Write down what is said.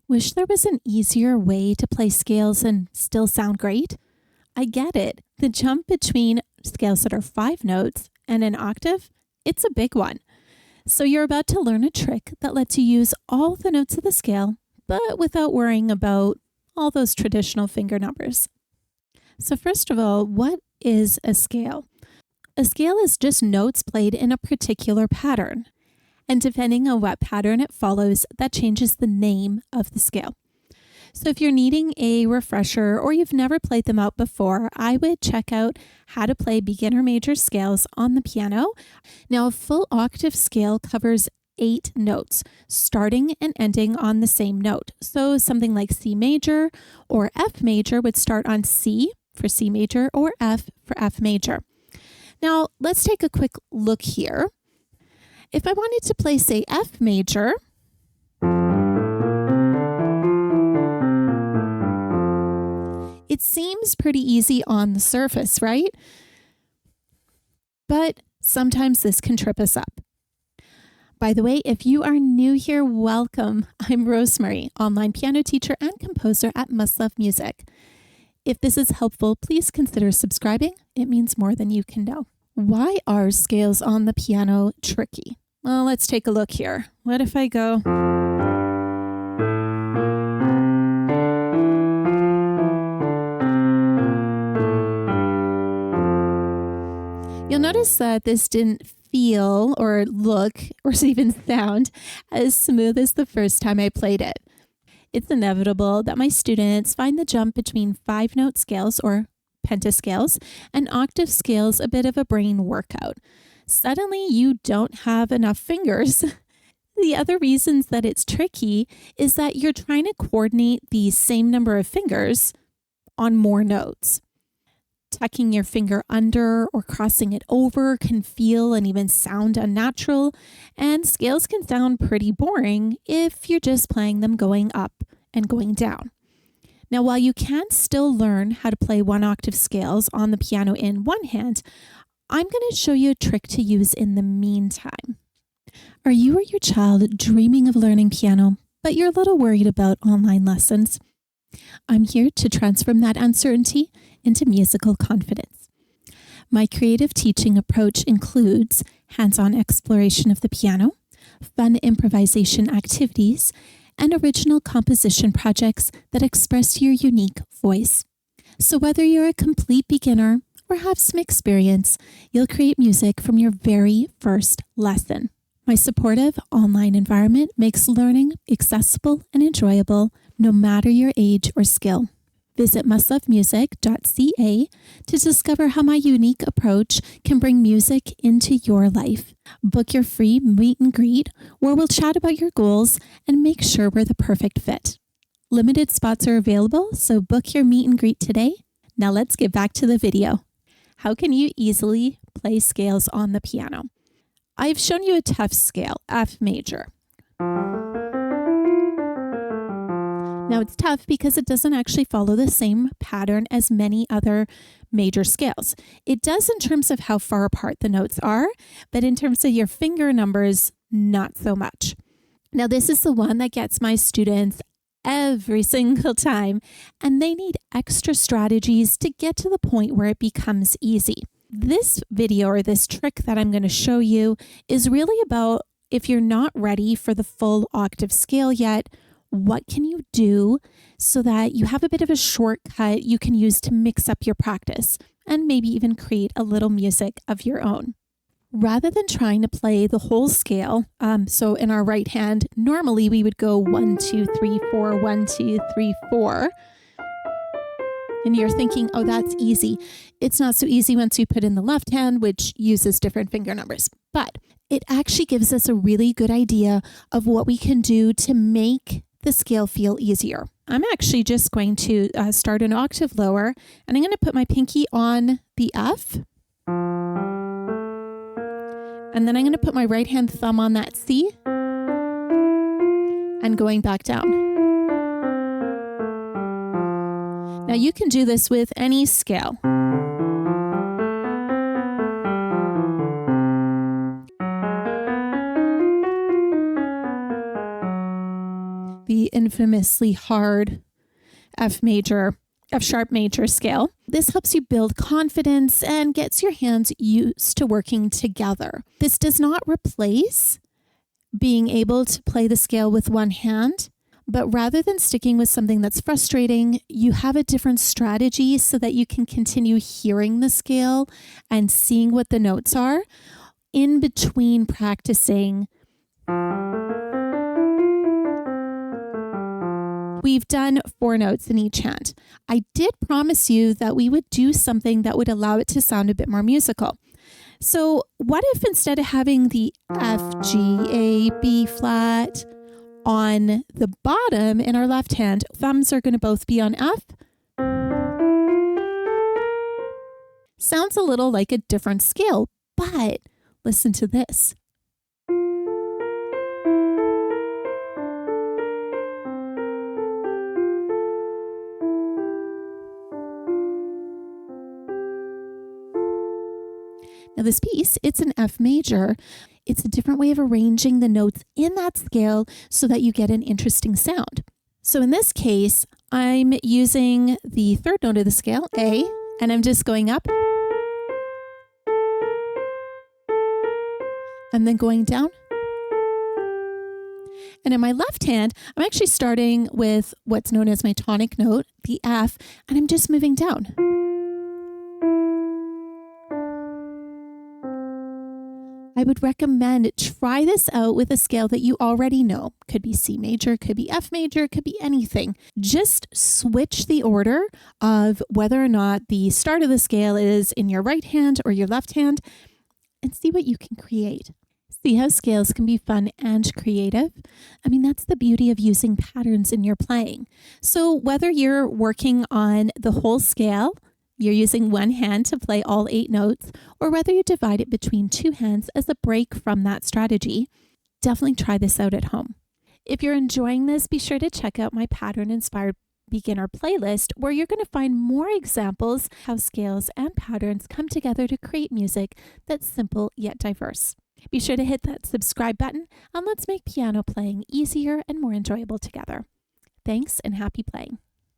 Wish there was an easier way to play scales and still sound great? I get it. The jump between scales that are 5 notes and an octave, it's a big one. So you're about to learn a trick that lets you use all the notes of the scale, but without worrying about all those traditional finger numbers. So first of all, what is a scale? A scale is just notes played in a particular pattern. And depending on what pattern it follows, that changes the name of the scale. So if you're needing a refresher or you've never played them out before, I would check out how to play beginner major scales on the piano. Now, a full octave scale covers 8 notes, starting and ending on the same note. So something like C major or F major would start on C for C major or F for F major. Now, let's take a quick look here. If I wanted to play, say, F major, it seems pretty easy on the surface, right? But sometimes this can trip us up. By the way, if you are new here, welcome. I'm Rosemarie, online piano teacher and composer at Must Love Music. If this is helpful, please consider subscribing. It means more than you can know. Why are scales on the piano tricky? Well, let's take a look here. What if I go... You'll notice that this didn't feel or look or even sound as smooth as the first time I played it. It's inevitable that my students find the jump between 5-note scales or pentascales and octave scales a bit of a brain workout. Suddenly you don't have enough fingers. The other reasons that it's tricky is that you're trying to coordinate the same number of fingers on more notes. Tucking your finger under or crossing it over can feel and even sound unnatural, and scales can sound pretty boring if you're just playing them going up and going down. Now, while you can still learn how to play one-octave scales on the piano in one hand, I'm going to show you a trick to use in the meantime. Are you or your child dreaming of learning piano, but you're a little worried about online lessons? I'm here to transform that uncertainty into musical confidence. My creative teaching approach includes hands-on exploration of the piano, fun improvisation activities, and original composition projects that express your unique voice. So whether you're a complete beginner or have some experience, you'll create music from your very first lesson. My supportive online environment makes learning accessible and enjoyable no matter your age or skill. Visit mustlovemusic.ca to discover how my unique approach can bring music into your life. Book your free meet and greet, where we'll chat about your goals and make sure we're the perfect fit. Limited spots are available, so book your meet and greet today. Now let's get back to the video. How can you easily play scales on the piano? I've shown you a tough scale, F major. Now it's tough because it doesn't actually follow the same pattern as many other major scales. It does in terms of how far apart the notes are, but in terms of your finger numbers, not so much. Now this is the one that gets my students every single time, and they need extra strategies to get to the point where it becomes easy. This video or this trick that I'm going to show you is really about if you're not ready for the full octave scale yet, what can you do so that you have a bit of a shortcut you can use to mix up your practice and maybe even create a little music of your own. Rather than trying to play the whole scale, so in our right hand, normally we would go 1, 2, 3, 4, 1, 2, 3, 4. And you're thinking, oh, that's easy. It's not so easy once you put in the left hand, which uses different finger numbers. But it actually gives us a really good idea of what we can do to make the scale feel easier. I'm actually just going to start an octave lower, and I'm going to put my pinky on the F. And then I'm going to put my right hand thumb on that C and going back down. Now you can do this with any scale. The infamously hard F sharp major scale. This helps you build confidence and gets your hands used to working together. This does not replace being able to play the scale with one hand, but rather than sticking with something that's frustrating, you have a different strategy so that you can continue hearing the scale and seeing what the notes are in between practicing. We've done 4 notes in each hand. I did promise you that we would do something that would allow it to sound a bit more musical. So what if instead of having the F, G, A, B flat on the bottom in our left hand, thumbs are going to both be on F? Sounds a little like a different scale, but listen to this. Now this piece, it's an F major. It's a different way of arranging the notes in that scale so that you get an interesting sound. So in this case, I'm using the third note of the scale, A, and I'm just going up and then going down. And in my left hand, I'm actually starting with what's known as my tonic note, the F, and I'm just moving down. I would recommend try this out with a scale that you already know. Could be C major, could be F major, could be anything. Just switch the order of whether or not the start of the scale is in your right hand or your left hand and see what you can create. See how scales can be fun and creative? I mean, that's the beauty of using patterns in your playing. So whether you're working on the whole scale, you're using one hand to play all 8 notes, or whether you divide it between 2 hands as a break from that strategy, definitely try this out at home. If you're enjoying this, be sure to check out my pattern-inspired beginner playlist, where you're going to find more examples how scales and patterns come together to create music that's simple yet diverse. Be sure to hit that subscribe button, and let's make piano playing easier and more enjoyable together. Thanks and happy playing.